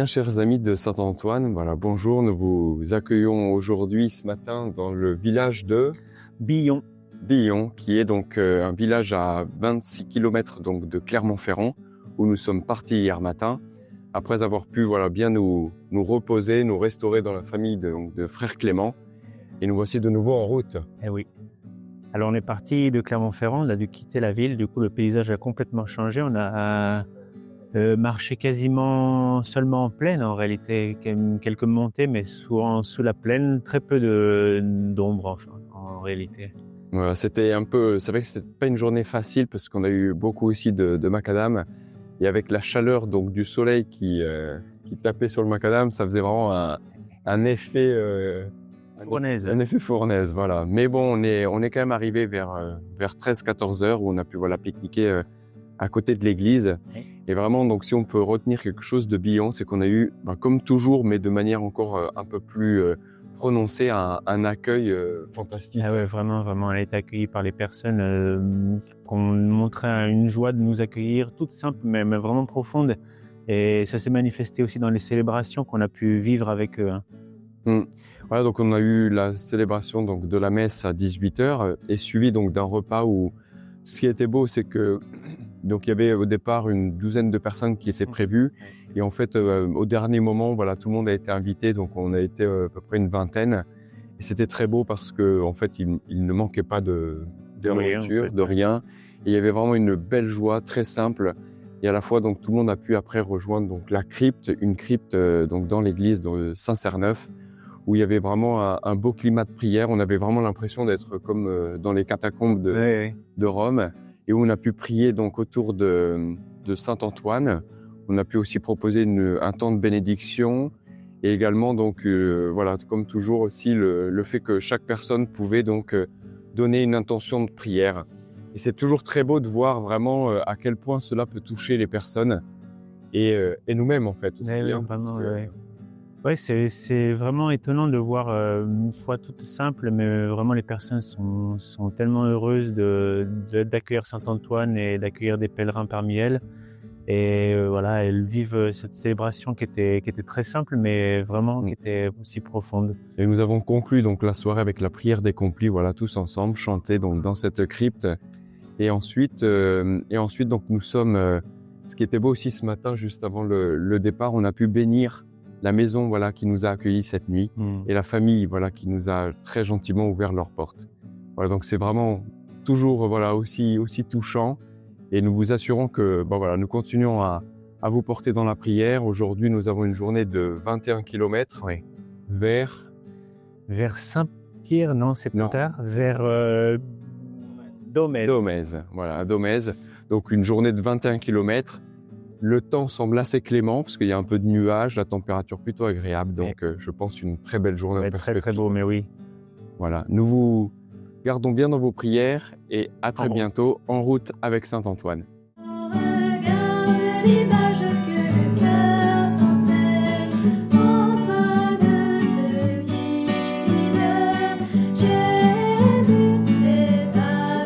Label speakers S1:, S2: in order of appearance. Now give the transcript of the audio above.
S1: bien, chers amis de Saint-Antoine, voilà, bonjour, nous vous accueillons aujourd'hui, ce matin, dans le village de
S2: Billon.
S1: Billon, qui est donc un village à 26 km donc, de Clermont-Ferrand, où nous sommes partis hier matin, après avoir pu voilà, bien nous reposer, nous restaurer dans la famille de frère Clément, et nous voici de nouveau en route.
S2: Eh oui. Alors on est parti de Clermont-Ferrand, on a dû quitter la ville, du coup le paysage a complètement changé, on a marché quasiment seulement en plaine en réalité, quelques montées mais souvent sous la plaine, très peu d'ombre enfin, en réalité.
S1: Voilà, c'était un peu, c'est vrai que c'était pas une journée facile parce qu'on a eu beaucoup aussi de macadam, et avec la chaleur donc du soleil qui tapait sur le macadam, ça faisait vraiment un effet
S2: Fournaise.
S1: un effet fournaise, voilà. Mais bon, on est quand même arrivé vers 13-14 heures où on a pu voilà pique-niquer à côté de l'église.
S2: Oui.
S1: Et vraiment, donc si on peut retenir quelque chose de Billon, c'est qu'on a eu, comme toujours, mais de manière encore un peu plus prononcée, un accueil fantastique.
S2: Ah ouais, vraiment, vraiment, elle a été accueillie par les personnes qui ont montré une joie de nous accueillir, toute simple mais vraiment profonde. Et ça s'est manifesté aussi dans les célébrations qu'on a pu vivre avec eux.
S1: Mm. Voilà, donc on a eu la célébration donc de la messe à 18h et suivi donc d'un repas où ce qui était beau, c'est que donc il y avait au départ une douzaine de personnes qui étaient prévues, et en fait au dernier moment voilà, tout le monde a été invité, donc on a été à peu près une vingtaine, et c'était très beau parce que en fait il ne manquait pas de nourriture, en fait, de rien, et il y avait vraiment une belle joie très simple. Et à la fois donc tout le monde a pu après rejoindre donc la crypte, une crypte donc dans l'église de Saint-Cerneuf, où il y avait vraiment un beau climat de prière. On avait vraiment l'impression d'être comme dans les catacombes de Rome, et où on a pu prier donc autour de Saint-Antoine. On a pu aussi proposer un temps de bénédiction, et également donc voilà, comme toujours aussi le fait que chaque personne pouvait donc donner une intention de prière. Et c'est toujours très beau de voir vraiment à quel point cela peut toucher les personnes et nous-mêmes en fait aussi.
S2: Oui,
S1: Parce
S2: vraiment,
S1: que...
S2: Ouais, c'est vraiment étonnant de voir une foi toute simple, mais vraiment les personnes sont tellement heureuses d'accueillir Saint-Antoine et d'accueillir des pèlerins parmi elles. Et voilà, elles vivent cette célébration qui était très simple, mais vraiment qui était aussi profonde.
S1: Et nous avons conclu donc la soirée avec la prière des complis, voilà, tous ensemble, chantés donc dans cette crypte. Et ensuite donc nous sommes... ce qui était beau aussi ce matin, juste avant le départ, on a pu bénir la maison voilà, qui nous a accueillis cette nuit, et la famille voilà, qui nous a très gentiment ouvert leurs portes. Voilà, donc c'est vraiment toujours voilà, aussi touchant, et nous vous assurons que voilà, nous continuons à vous porter dans la prière. Aujourd'hui, nous avons une journée de 21 km vers
S2: Saint-Pierre, non, c'est plus tard, vers Domèze.
S1: Domèze, voilà, à Domèze. Donc une journée de 21 km. Le temps semble assez clément parce qu'il y a un peu de nuages, la température plutôt agréable, donc je pense une très belle journée en perspective.
S2: Très beau, mais oui.
S1: Voilà, nous vous gardons bien dans vos prières, et à très bientôt en route avec Saint-Antoine.